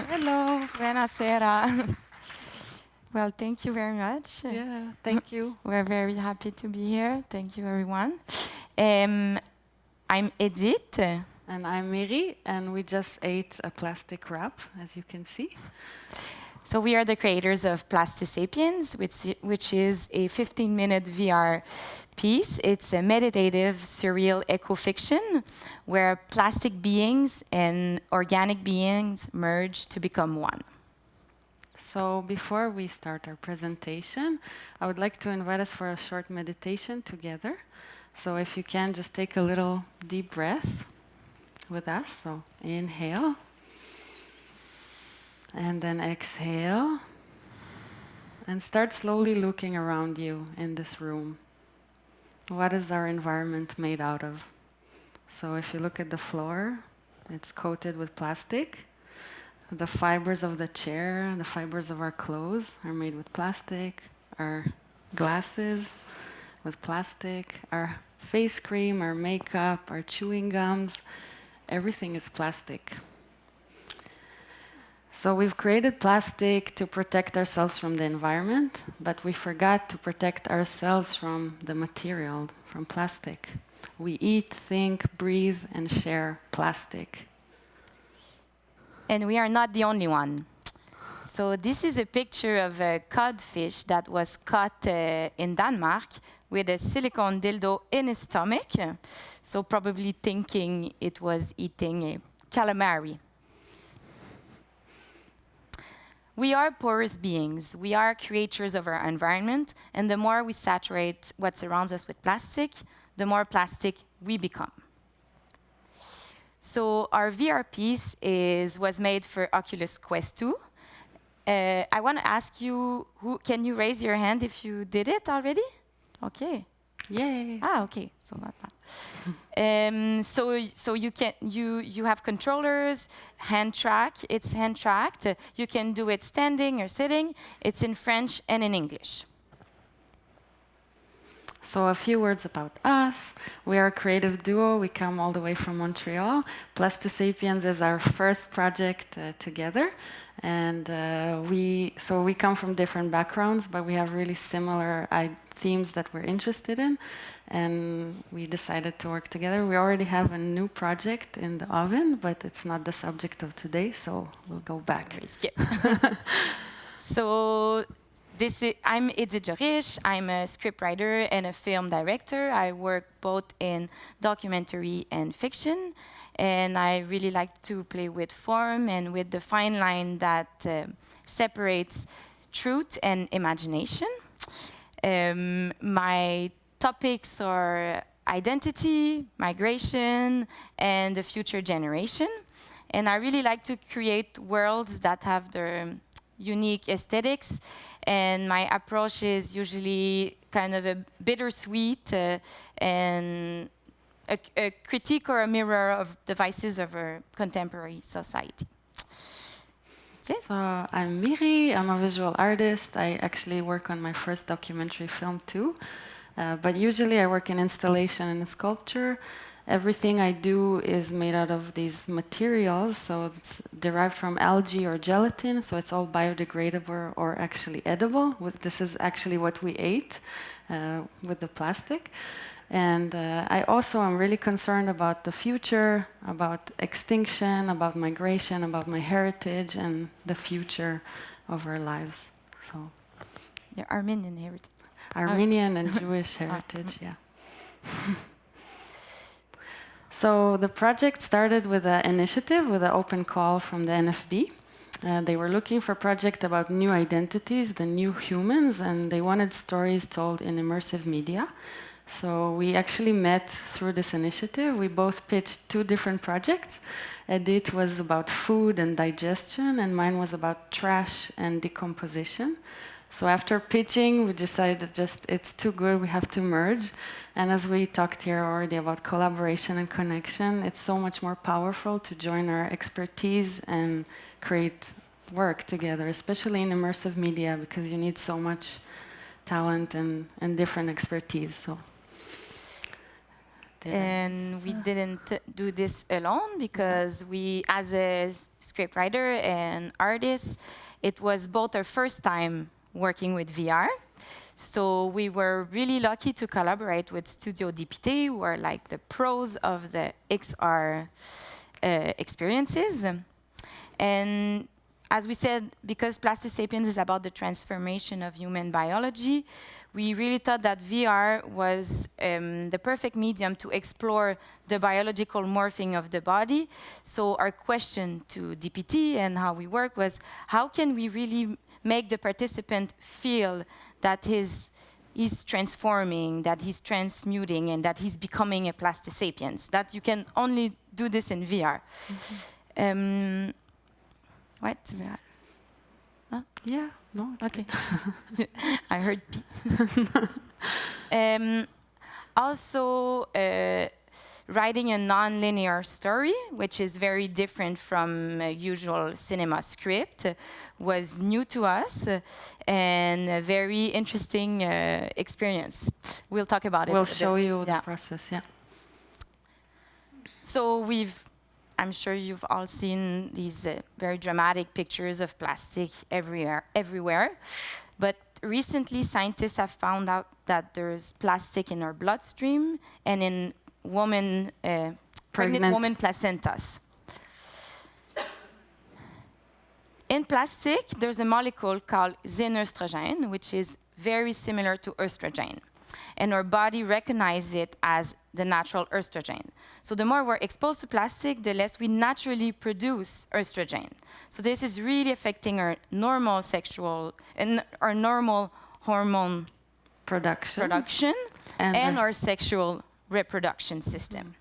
Hello. Buonasera. Well, thank you very much. Yeah, thank you. We're very happy to be here. Thank you, everyone. I'm Edith. And I'm Miri, and we just ate a plastic wrap, as you can see. So we are the creators of Plastisapiens, which is a 15-minute VR piece. It's a meditative, surreal eco-fiction where plastic beings and organic beings merge to become one. So before we start our presentation, I would like to invite us for a short meditation together. So if you can, just take a little deep breath with us. So inhale. And then exhale. And start slowly looking around you in this room. What is our environment made out of? So if you look at the floor, it's coated with plastic. The fibers of the chair, the fibers of our clothes are made with plastic. Our glasses with plastic. Our face cream, our makeup, our chewing gums, everything is plastic. So we've created plastic to protect ourselves from the environment, but we forgot to protect ourselves from the material, from plastic. We eat, think, breathe, and share plastic. And we are not the only one. So this is a picture of a codfish that was caught in Denmark with a silicone dildo in his stomach. So probably thinking it was eating a calamari. We are porous beings. We are creatures of our environment. And the more we saturate what surrounds us with plastic, the more plastic we become. So our VR piece was made for Oculus Quest 2. I want to ask you, can you raise your hand if you did it already? Okay. Yay! Okay. So not bad. So you have controllers, hand track. It's hand tracked. You can do it standing or sitting. It's in French and in English. So a few words about us. We are a creative duo. We come all the way from Montreal. Plastisapiens is our first project together. And we come from different backgrounds, but we have really similar themes that we're interested in. And we decided to work together. We already have a new project in the oven, but it's not the subject of today, so we'll go back. Skip. So I'm Edith Jorisch. I'm a scriptwriter and a film director. I work both in documentary and fiction. And I really like to play with form and with the fine line that separates truth and imagination. My topics are identity, migration, and the future generation. And I really like to create worlds that have their unique aesthetics. And my approach is usually kind of a bittersweet and a critique or a mirror of the vices of our contemporary society. That's it. So I'm Miri, I'm a visual artist. I actually work on my first documentary film too. But usually I work in installation and sculpture. Everything I do is made out of these materials, so it's derived from algae or gelatin, so it's all biodegradable or actually edible. This is actually what we ate with the plastic. And I also am really concerned about the future, about extinction, about migration, about my heritage, and the future of our lives. So, the Armenian heritage. Armenian and Jewish heritage, yeah. So the project started with an initiative, with an open call from the NFB. They were looking for a project about new identities, the new humans, and they wanted stories told in immersive media. So we actually met through this initiative. We both pitched two different projects. Edith was about food and digestion, and mine was about trash and decomposition. So after pitching, we decided it's too good, we have to merge. And as we talked here already about collaboration and connection, it's so much more powerful to join our expertise and create work together, especially in immersive media, because you need so much talent and different expertise. So And we didn't do this alone because we, as a scriptwriter and artist, it was both our first time working with VR. So we were really lucky to collaborate with Studio DPT, who are like the pros of the XR experiences. And as we said, because Plastisapiens is about the transformation of human biology, we really thought that VR was the perfect medium to explore the biological morphing of the body. So our question to DPT and how we work was, how can we really make the participant feel that he's transforming, that he's transmuting, and that he's becoming a Plastisapiens, that you can only do this in VR. What? Huh? Yeah, no, okay. I heard P. Also, writing a non-linear story, which is very different from a usual cinema script, was new to us and a very interesting experience. We'll talk about it. We'll show you the process, yeah. So I'm sure you've all seen these very dramatic pictures of plastic everywhere. But recently, scientists have found out that there's plastic in our bloodstream and in pregnant woman placentas. In plastic, there's a molecule called xenoestrogen, which is very similar to estrogen. And our body recognizes it as the natural estrogen. So the more we're exposed to plastic, the less we naturally produce estrogen. So this is really affecting our normal sexual and our normal hormone production and our sexual reproduction system.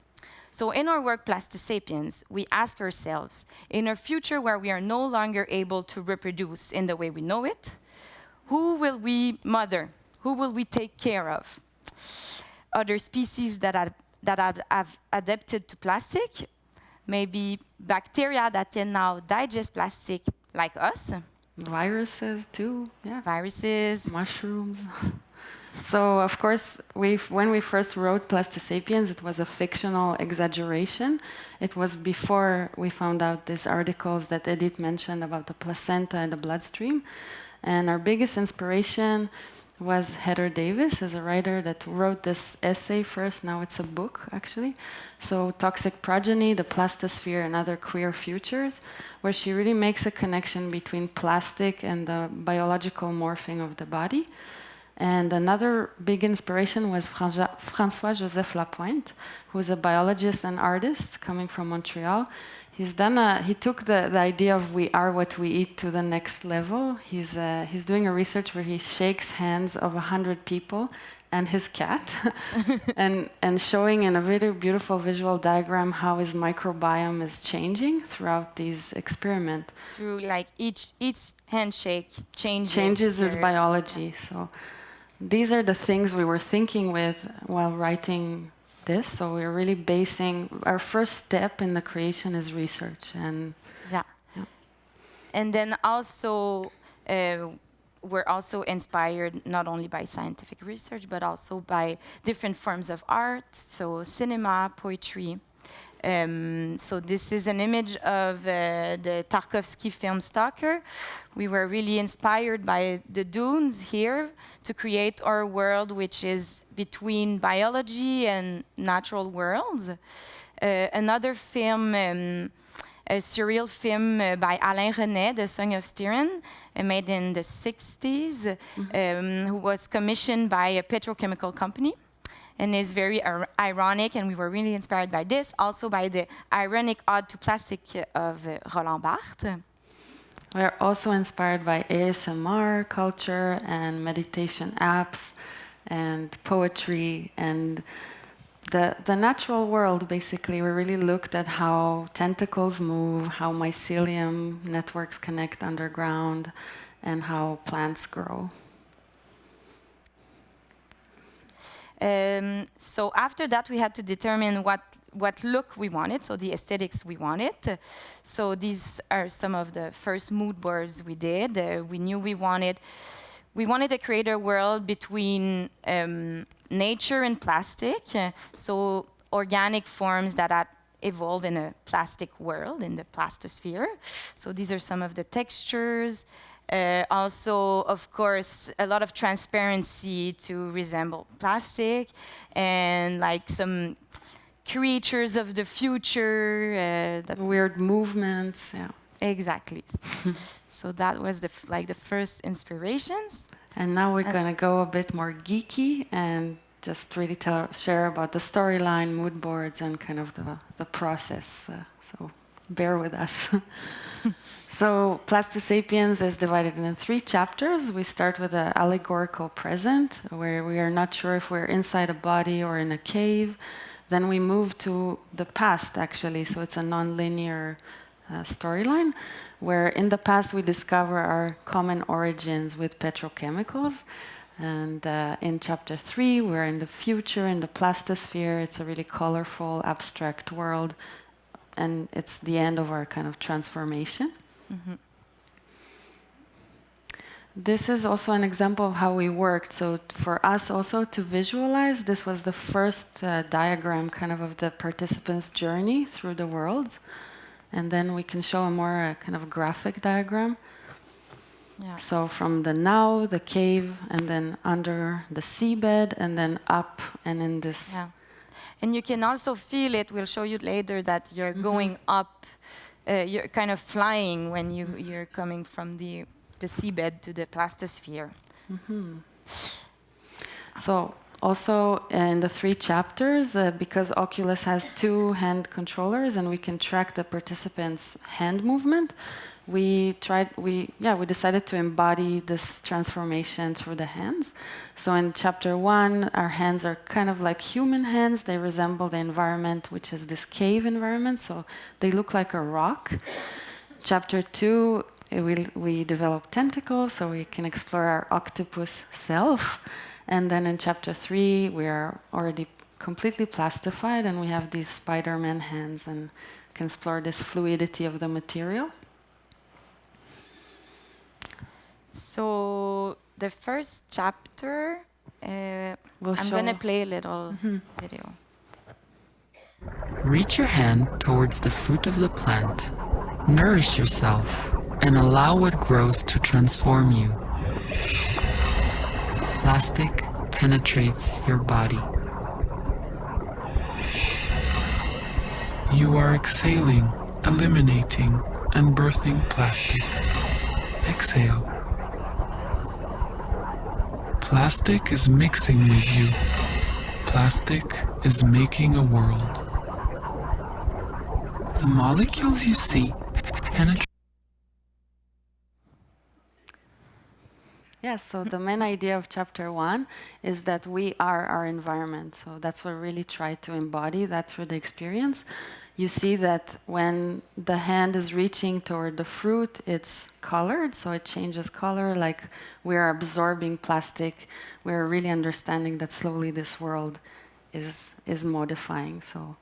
So in our work, Plastisapiens, we ask ourselves, in a future where we are no longer able to reproduce in the way we know it, who will we mother? Who will we take care of? Other species that have adapted to plastic, maybe bacteria that can now digest plastic like us. Viruses too, yeah. Viruses. Mushrooms. So, of course, when we first wrote Plastisapiens, it was a fictional exaggeration. It was before we found out these articles that Edith mentioned about the placenta and the bloodstream. And our biggest inspiration was Heather Davis, as a writer that wrote this essay first. Now it's a book, actually. So, Toxic Progeny, the Plastosphere, and Other Queer Futures, where she really makes a connection between plastic and the biological morphing of the body. And another big inspiration was François-Joseph Lapointe, who is a biologist and artist coming from Montreal. He took the idea of we are what we eat to the next level. He's doing a research where he shakes hands of 100 people and his cat, and showing in a very beautiful visual diagram how his microbiome is changing throughout these experiments. Through like each handshake changes his biology. So these are the things we were thinking with while writing this. So we're really basing our first step in the creation is research, and and then also we're also inspired not only by scientific research but also by different forms of art, so cinema, poetry. So this is an image of the Tarkovsky film Stalker. We were really inspired by the dunes here to create our world, which is between biology and natural worlds. Another film, a surreal film by Alain René, The Song of Styron, made in the 60s, who was commissioned by a petrochemical company. And is very ironic, and we were really inspired by this, also by the ironic ode to plastic of Roland Barthes. We're also inspired by ASMR culture and meditation apps and poetry and the natural world, basically. We really looked at how tentacles move, how mycelium networks connect underground, and how plants grow. So after that, we had to determine what look we wanted, so the aesthetics we wanted. So these are some of the first mood boards we did. We knew we wanted to create a world between nature and plastic. So organic forms that had evolved in a plastic world, in the plastosphere. So these are some of the textures. Also, of course, a lot of transparency to resemble plastic, and like some creatures of the future. That weird movements, yeah. Exactly. So that was the first inspirations. And now we're going to go a bit more geeky and just really share about the storyline, mood boards, and kind of the process. So bear with us. So Plastisapiens is divided into 3 chapters. We start with an allegorical present, where we are not sure if we're inside a body or in a cave. Then we move to the past, actually. So it's a non-linear storyline, where in the past we discover our common origins with petrochemicals. And in chapter 3, we're in the future, in the plastosphere. It's a really colorful, abstract world. And it's the end of our kind of transformation. Mm-hmm. This is also an example of how we worked. So for us also to visualize, this was the first diagram kind of the participants' journey through the worlds. And then we can show a more kind of graphic diagram. Yeah. So from the now, the cave, and then under the seabed, and then up and in this. Yeah. And you can also feel it. We'll show you later that you're going up. You're kind of flying when you're coming from the seabed to the plastosphere. Mm-hmm. So also in the 3 chapters, because Oculus has 2 hand controllers and we can track the participants' hand movement, we decided to embody this transformation through the hands. So in chapter 1, our hands are kind of like human hands. They resemble the environment, which is this cave environment. So they look like a rock. Chapter 2, we develop tentacles, so we can explore our octopus self. And then in chapter 3, we are already completely plastified, and we have these Spider-Man hands and can explore this fluidity of the material. So the first chapter, I'm going to play a little video. Reach your hand towards the fruit of the plant. Nourish yourself and allow what grows to transform you. Plastic penetrates your body. You are exhaling, eliminating, and birthing plastic. Exhale. Plastic is mixing with you. Plastic is making a world. The molecules you see penetrate. Yeah, so the main idea of chapter 1 is that we are our environment. So that's what we really try to embody that through the experience. You see that when the hand is reaching toward the fruit, it's colored, so it changes color, like we are absorbing plastic. We're really understanding that slowly this world is modifying. So.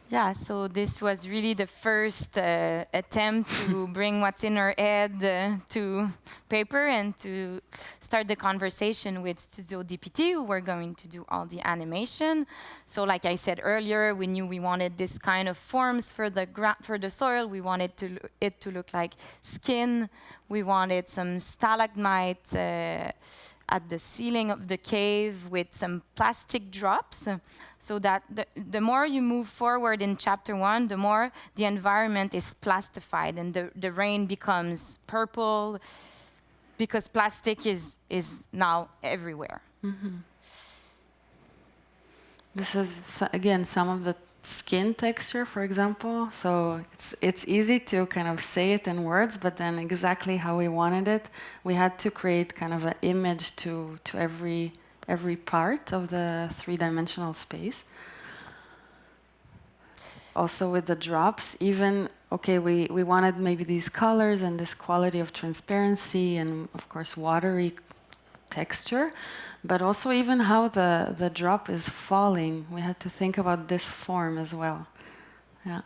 Yeah, so this was really the first attempt to bring what's in our head to paper and to start the conversation with Studio DPT, who were going to do all the animation. So like I said earlier, we knew we wanted this kind of forms for the soil. We wanted it to look like skin. We wanted some stalagmites at the ceiling of the cave with some plastic drops. So that the more you move forward in chapter 1, the more the environment is plastified and the rain becomes purple because plastic is now everywhere. Mm-hmm. This is, again, some of the skin texture, for example. So it's easy to kind of say it in words, but then exactly how we wanted it, we had to create kind of an image to every part of the 3-dimensional space. Also with the drops, even, okay, we wanted maybe these colors and this quality of transparency and, of course, watery texture, but also even how the drop is falling. We had to think about this form as well. Yeah.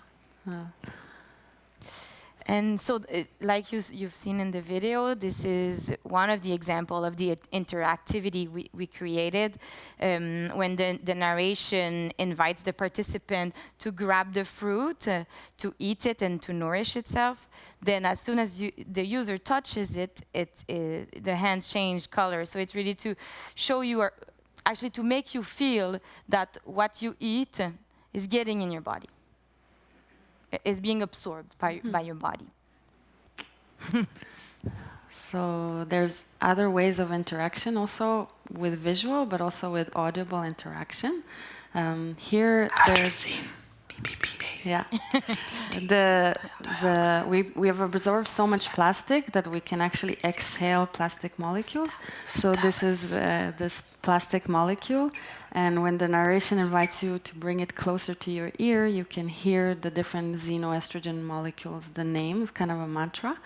And so, like you've seen in the video, this is one of the example of the interactivity we created when the narration invites the participant to grab the fruit, to eat it, and to nourish itself. Then, as soon as the user touches it, the hands change color. So it's really to show you, actually to make you feel that what you eat is getting in your body. Is being absorbed by your body. So there's other ways of interaction also with visual, but also with audible interaction. Here there's yeah. We have absorbed so much plastic that we can actually exhale plastic molecules. So this is this plastic molecule, and when the narration invites you to bring it closer to your ear, you can hear the different xenoestrogen molecules, the names, kind of a mantra.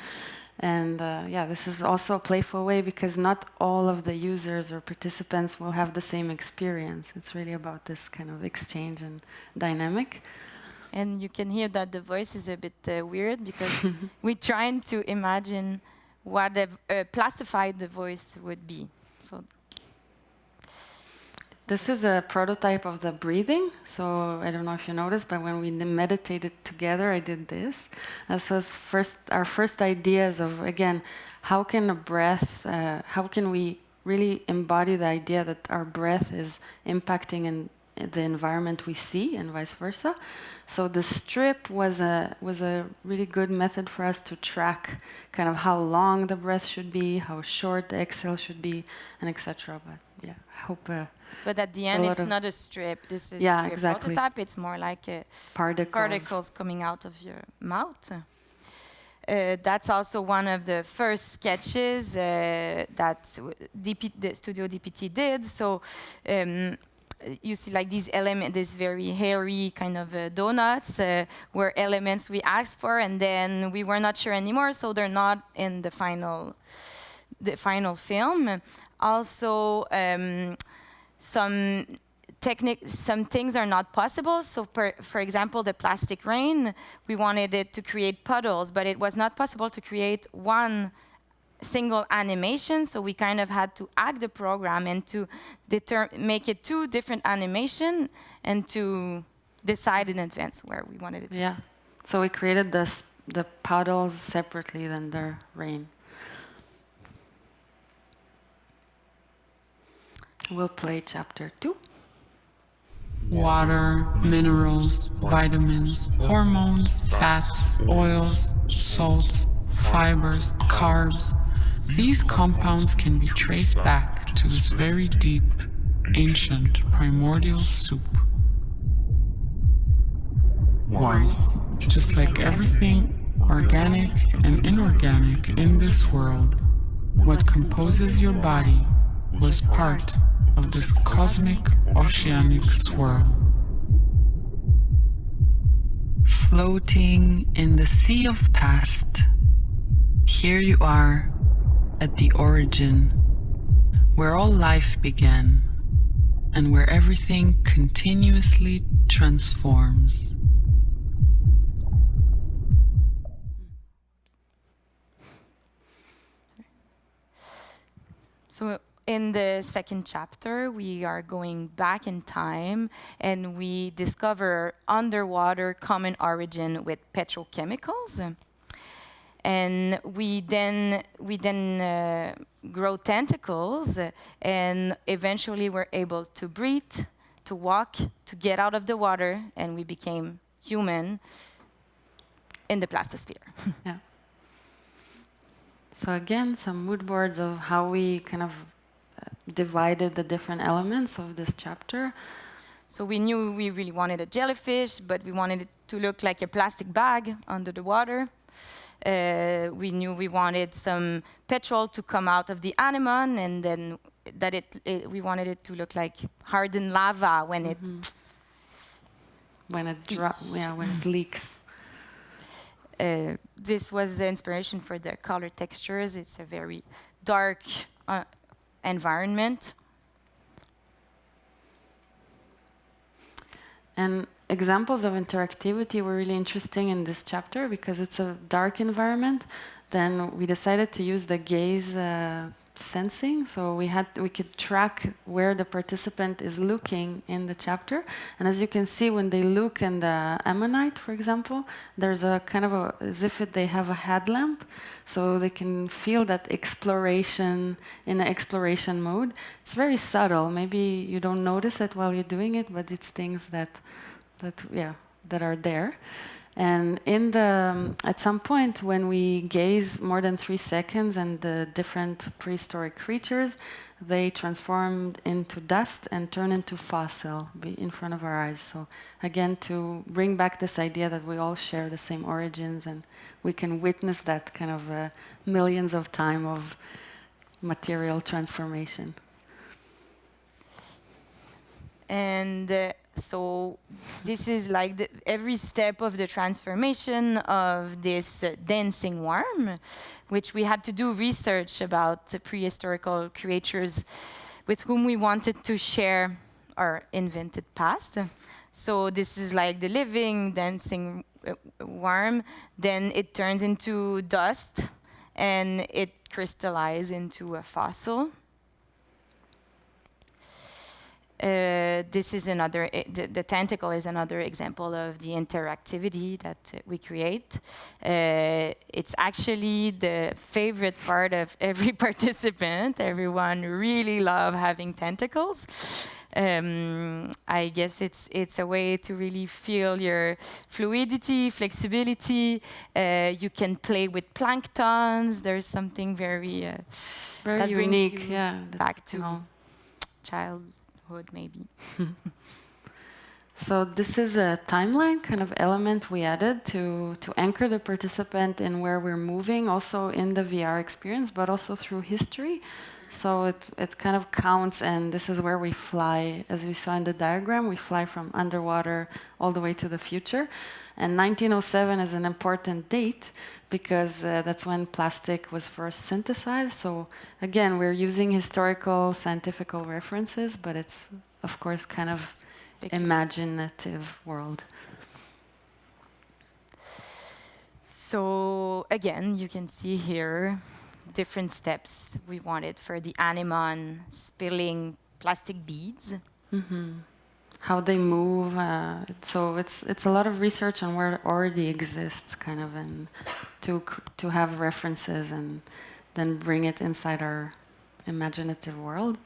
And yeah, this is also a playful way because not all of the users or participants will have the same experience. It's really about this kind of exchange and dynamic. And you can hear that the voice is a bit weird because we're trying to imagine what a plastified the voice would be. So this is a prototype of the breathing. So I don't know if you noticed, but when we meditated together, I did this. This was our first ideas of, again, how can a breath, how can we really embody the idea that our breath is impacting in the environment we see and vice versa. So the strip was a really good method for us to track kind of how long the breath should be, how short the exhale should be, and etc. But yeah, I hope. But at the end, it's not a strip. This is yeah, your exactly. prototype. It's more like particles coming out of your mouth. That's also one of the first sketches that the Studio DPT did. So. You see like these elements, this very hairy kind of donuts were elements we asked for, and then we were not sure anymore, so they're not in the final film. Also, some things are not possible. So for example, the plastic rain, we wanted it to create puddles, but it was not possible to create one single animation, so we kind of had to hack the program and to make it 2 different animation and to decide in advance where we wanted it. Yeah, so we created the puddles separately than the rain. We'll play chapter 2. Water, minerals, vitamins, hormones, fats, oils, salts, fibers, carbs. These compounds can be traced back to this very deep, ancient, primordial soup. Once, just like everything organic and inorganic in this world, what composes your body was part of this cosmic oceanic swirl. Floating in the sea of past, here you are at the origin, where all life began, and where everything continuously transforms. So in the second chapter, we are going back in time, and we discover underwater common origin with petrochemicals. And we then grow tentacles, and eventually we're able to breathe, to walk, to get out of the water, and we became human in the plastosphere. Yeah. So again, some mood boards of how we kind of divided the different elements of this chapter. So we knew we really wanted a jellyfish, but we wanted it to look like a plastic bag under the water. We knew we wanted some petrol to come out of the anemone, and then that we wanted it to look like hardened lava when it when it leaks. This was the inspiration for the color textures. It's a very dark environment. And examples of interactivity were really interesting in this chapter because it's a dark environment. Then we decided to use the gaze sensing, so we could track where the participant is looking in the chapter. And as you can see, when they look in the ammonite, for example, there's a kind of as if they have a headlamp, so they can feel that exploration in the exploration mode. It's very subtle. Maybe you don't notice it while you're doing it, but it's things that are there. And at some point, when we gaze more than 3 seconds and the different prehistoric creatures, they transformed into dust and turn into fossil in front of our eyes. So again, to bring back this idea that we all share the same origins and we can witness that kind of millions of time of material transformation. And so this is like every step of the transformation of this dancing worm, which we had to do research about the prehistorical creatures with whom we wanted to share our invented past. So this is like the living dancing worm. Then it turns into dust and it crystallizes into a fossil. This is another, the tentacle is another example of the interactivity that we create. It's actually the favorite part of every participant. Everyone really loves having tentacles. I guess it's a way to really feel your fluidity, flexibility. You can play with planktons. There's something very that unique, back to childhood, maybe. So this is a timeline kind of element we added to anchor the participant in where we're moving, also in the VR experience, but also through history. So it kind of counts, and this is where we fly. As we saw in the diagram, we fly from underwater all the way to the future. And 1907 is an important date because that's when plastic was first synthesized. So again, we're using historical, scientific references, but it's, of course, kind of imaginative world. So again, you can see here different steps we wanted for the anemone spilling plastic beads. Mm-hmm. How they move. So it's a lot of research on where it already exists, kind of, and to have references and then bring it inside our imaginative world.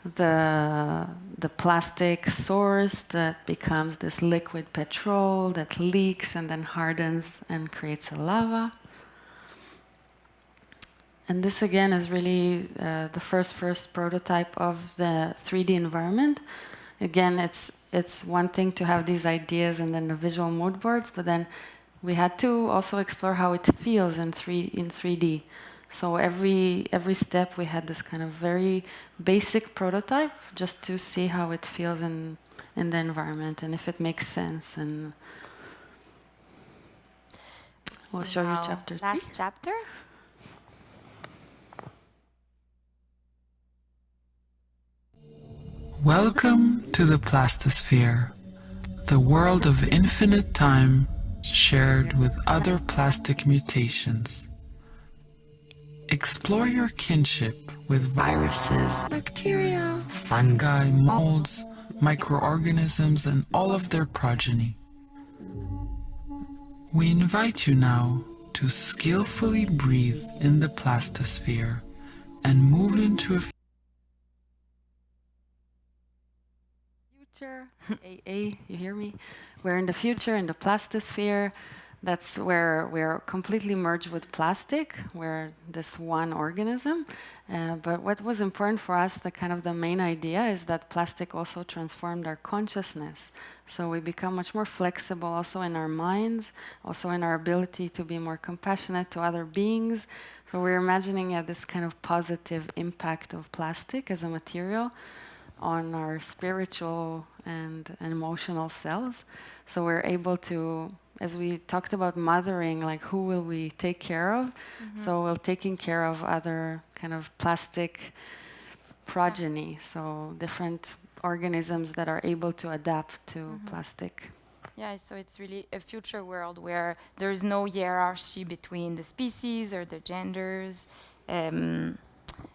The plastic source that becomes this liquid petrol that leaks and then hardens and creates a lava. And this again is really the first prototype of the 3D environment. Again, it's one thing to have these ideas and then the visual mood boards, but then we had to also explore how it feels in 3D. So every step we had this kind of very basic prototype just to see how it feels in the environment and if it makes sense. And we'll show you chapter 3. Last chapter. Welcome to the plastosphere, the world of infinite time shared with other plastic mutations. Explore your kinship with viruses, bacteria, fungi, molds, microorganisms, and all of their progeny. We invite you now to skillfully breathe in the plastosphere and move into a future. AA, you hear me? We're in the future, in the plastosphere. That's where we're completely merged with plastic. We're this one organism. But what was important for us, the main idea, is that plastic also transformed our consciousness. So we become much more flexible also in our minds, also in our ability to be more compassionate to other beings. So we're imagining this kind of positive impact of plastic as a material on our spiritual and emotional selves. So we're able to, as we talked about mothering, like who will we take care of? Mm-hmm. So we're taking care of other kind of plastic progeny. So different organisms that are able to adapt to plastic. Yeah, so it's really a future world where there's no hierarchy between the species or the genders, and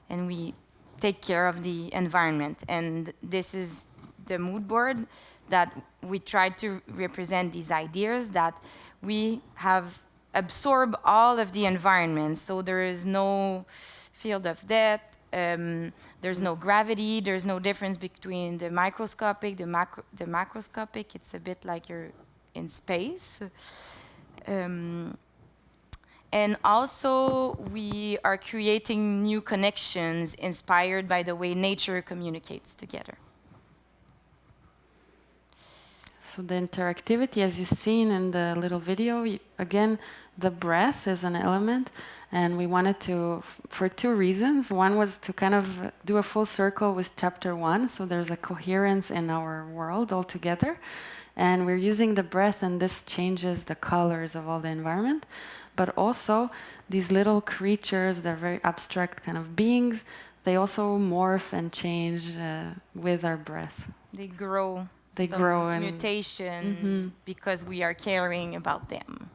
we take care of the environment. And this is the mood board that we try to represent these ideas that we have absorbed all of the environment. So there is no field of depth, there's no gravity, there's no difference between the microscopic, the macroscopic. It's a bit like you're in space. And also we are creating new connections inspired by the way nature communicates together. So the interactivity, as you've seen in the little video, again, the breath is an element. And we wanted to, for two reasons. One was to kind of do a full circle with chapter 1, so there's a coherence in our world altogether. And we're using the breath, and this changes the colors of all the environment. But also, these little creatures, they're very abstract kind of beings, they also morph and change with our breath. They grow. They grow. And mutation because we are caring about them.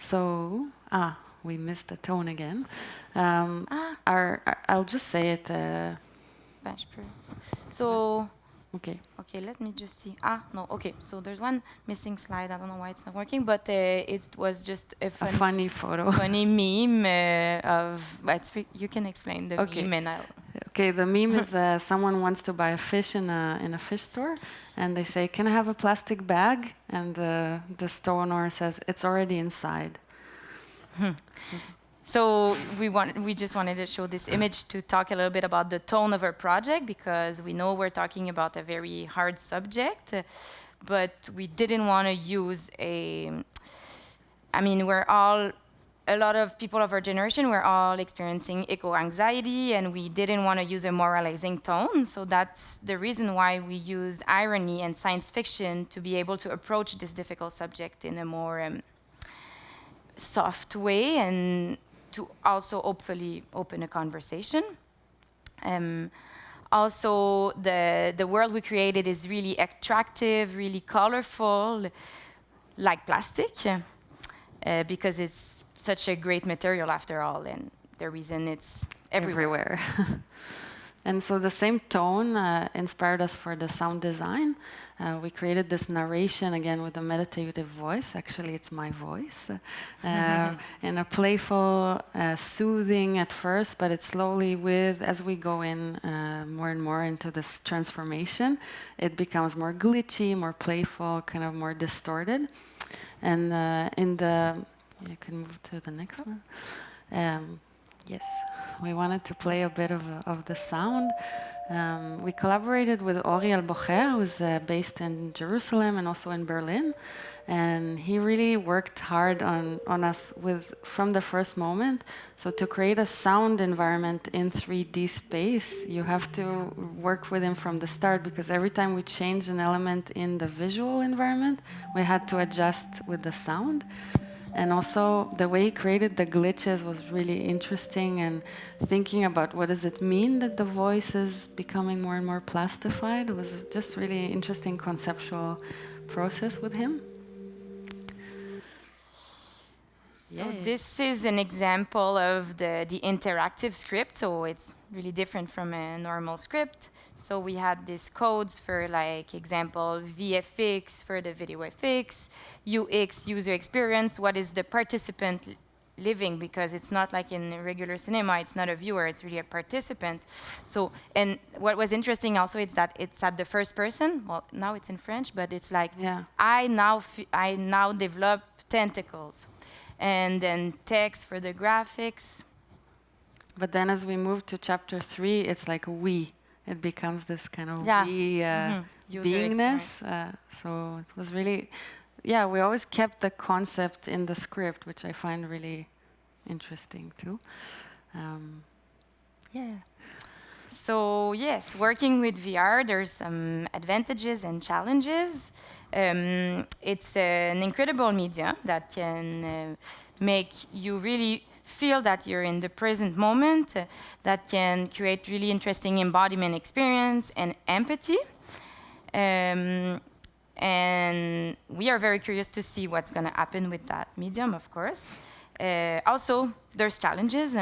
So, we missed the tone again. I'll just say it. So, okay, let me just see. No, okay. So there's one missing slide. I don't know why it's not working, but it was just a funny photo, funny meme of. You can explain the meme, and I'll. Okay, the meme is someone wants to buy a fish in a fish store, and they say, "Can I have a plastic bag?" And the store owner says, "It's already inside." So we just wanted to show this image to talk a little bit about the tone of our project, because we know we're talking about a very hard subject, but we didn't want to use a lot of people of our generation, we're all experiencing eco-anxiety, and we didn't want to use a moralizing tone. So that's the reason why we used irony and science fiction to be able to approach this difficult subject in a more soft way, and to also hopefully open a conversation. Also, the world we created is really attractive, really colorful, like plastic, because it's such a great material after all, and the reason it's everywhere. And so the same tone inspired us for the sound design. We created this narration again with a meditative voice. Actually, it's my voice. And a playful, soothing at first, but it's slowly as we go in more and more into this transformation, it becomes more glitchy, more playful, kind of more distorted. And you can move to the next one. Yes, we wanted to play a bit of the sound. We collaborated with Ori Al-Bocher, who's based in Jerusalem and also in Berlin. And he really worked hard on us from the first moment. So to create a sound environment in 3D space, you have to work with him from the start, because every time we changed an element in the visual environment, we had to adjust with the sound. And also, the way he created the glitches was really interesting, and thinking about what does it mean that the voice is becoming more and more plastified. It was just really interesting conceptual process with him. So this is an example of the interactive script, so it's really different from a normal script. So we had these codes for, like, example, VFX for the video FX, UX, user experience, what is the participant living, because it's not like in regular cinema, it's not a viewer, it's really a participant. So, and what was interesting also is that it's at the first person. Well, now it's in French, but it's like, I now develop tentacles. And then text for the graphics. But then as we move to chapter 3, it's like we. It becomes this kind of we beingness. So it was really, we always kept the concept in the script, which I find really interesting too. So yes, working with VR, there's some advantages and challenges. It's an incredible medium that can make you really feel that you're in the present moment, that can create really interesting embodiment experience and empathy. And we are very curious to see what's going to happen with that medium, of course. Also, there's challenges.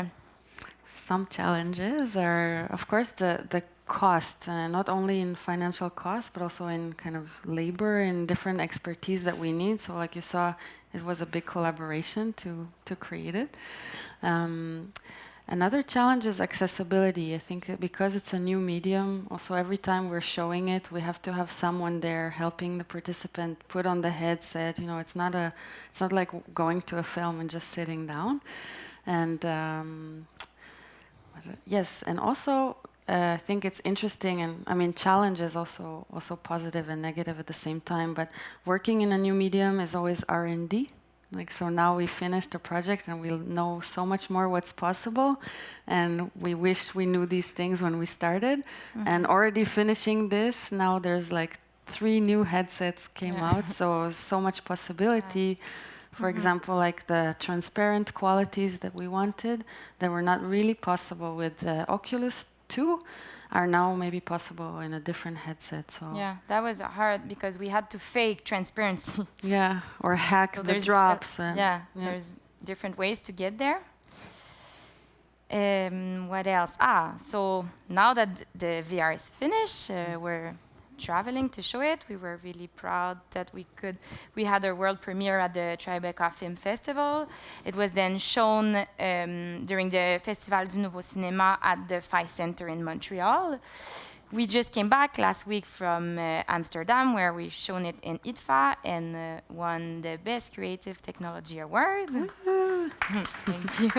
Some challenges are, of course, the cost, not only in financial cost, but also in kind of labor and different expertise that we need. So like you saw, it was a big collaboration to create it. Another challenge is accessibility. I think because it's a new medium, also every time we're showing it, we have to have someone there helping the participant put on the headset. You know, it's not like going to a film and just sitting down. And yes, and also I think it's interesting, and I mean, challenge is also positive and negative at the same time. But working in a new medium is always R&D. Like, so now we finished a project and we'll know so much more what's possible, and we wish we knew these things when we started. And already finishing this, now there's like 3 new headsets came out, so much possibility. For example, like the transparent qualities that we wanted that were not really possible with Oculus 2 are now maybe possible in a different headset. So yeah, that was hard because we had to fake transparency. Yeah, or hack the drops. There's different ways to get there. What else? So now that the VR is finished, we're traveling to show it. We were really proud that we had our world premiere at the Tribeca Film Festival. It was then shown during the Festival du Nouveau Cinéma at the Phi Center in Montreal. We just came back last week from Amsterdam, where we've shown it in IDFA and won the Best Creative Technology Award. Thank you.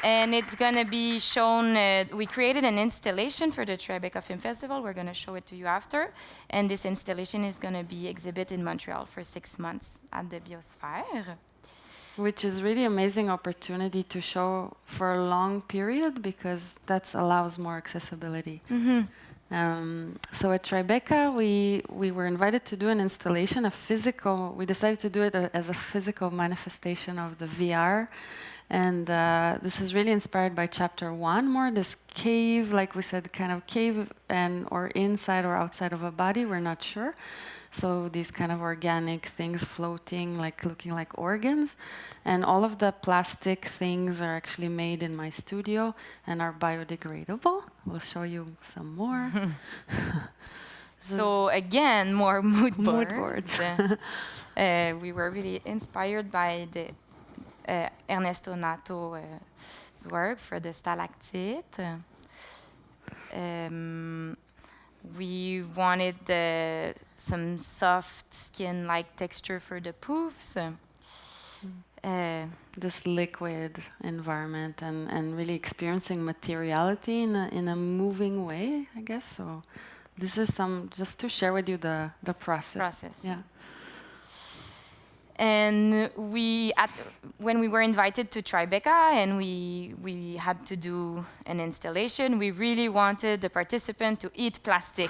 And it's going to be shown, we created an installation for the Tribeca Film Festival. We're going to show it to you after. And this installation is going to be exhibited in Montreal for 6 months at the Biosphere. Which is really amazing opportunity to show for a long period, because that allows more accessibility. So at Tribeca, we were invited to do an installation, we decided to do it as a physical manifestation of the VR. And this is really inspired by chapter 1 more, this cave, like we said, kind of cave or inside or outside of a body, we're not sure. So these kind of organic things floating, like looking like organs. And all of the plastic things are actually made in my studio and are biodegradable. We'll show you some more. So again, more mood boards. We were really inspired by the Ernesto Nato's work for the stalactite. We wanted some soft skin-like texture for the poofs. This liquid environment and really experiencing materiality in a moving way, I guess. So these are some, just to share with you the process. Yeah. And when we were invited to Tribeca and we had to do an installation, we really wanted the participant to eat plastic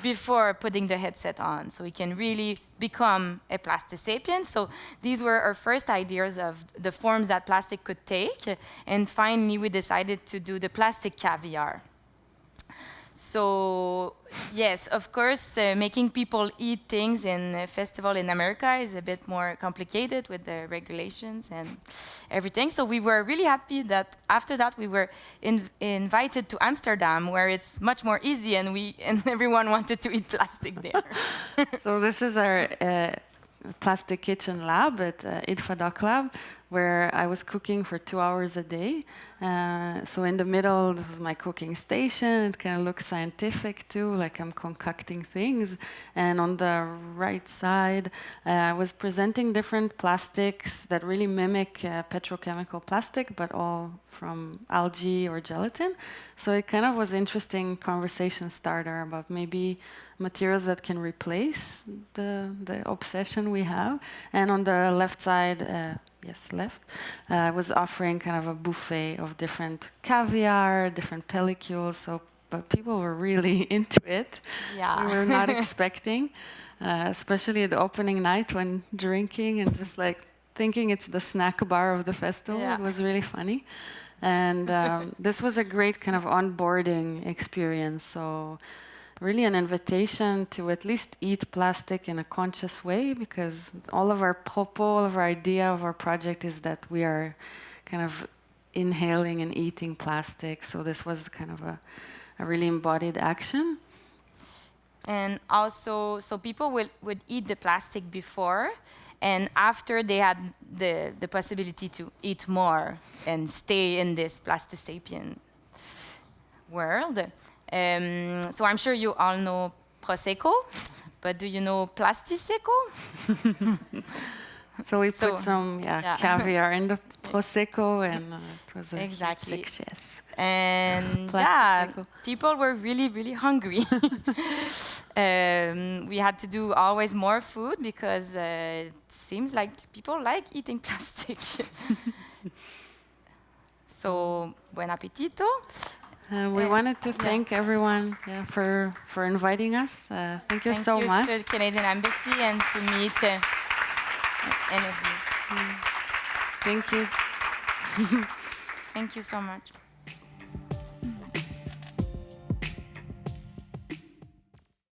before putting the headset on, so we can really become a plasticipient. So these were our first ideas of the forms that plastic could take, and finally we decided to do the plastic caviar. So yes, of course, making people eat things in a festival in America is a bit more complicated with the regulations and everything. So we were really happy that after that we were invited to Amsterdam, where it's much more easy, and everyone wanted to eat plastic there. So this is our plastic kitchen lab at IDFA Doc Lab, where I was cooking for 2 hours a day. So in the middle, this was my cooking station. It kind of looks scientific too, like I'm concocting things. And on the right side, I was presenting different plastics that really mimic petrochemical plastic, but all from algae or gelatin. So it kind of was interesting conversation starter about maybe materials that can replace the obsession we have. And on the left side, I was offering kind of a buffet of different caviar, different pellicules. But people were really into it. Yeah. We were not expecting, especially at the opening night when drinking and just like thinking it's the snack bar of the festival. Yeah. It was really funny. And this was a great kind of onboarding experience. So really an invitation to at least eat plastic in a conscious way, because all of our propos, all of our idea of our project is that we are kind of inhaling and eating plastic. So this was kind of a really embodied action. And also, so people would eat the plastic before, and after they had the possibility to eat more and stay in this plastisapien world. So I'm sure you all know Prosecco, but do you know Plastiseco? So we put some caviar in the Prosecco, and it was a exactly. success. And people were really, really hungry. We had to do always more food because it seems like people like eating plastic. So, buen appetito. We wanted to thank everyone for inviting us. Thank you so much. Thank you to the Canadian Embassy and to meet any of you. Thank you. Thank you so much.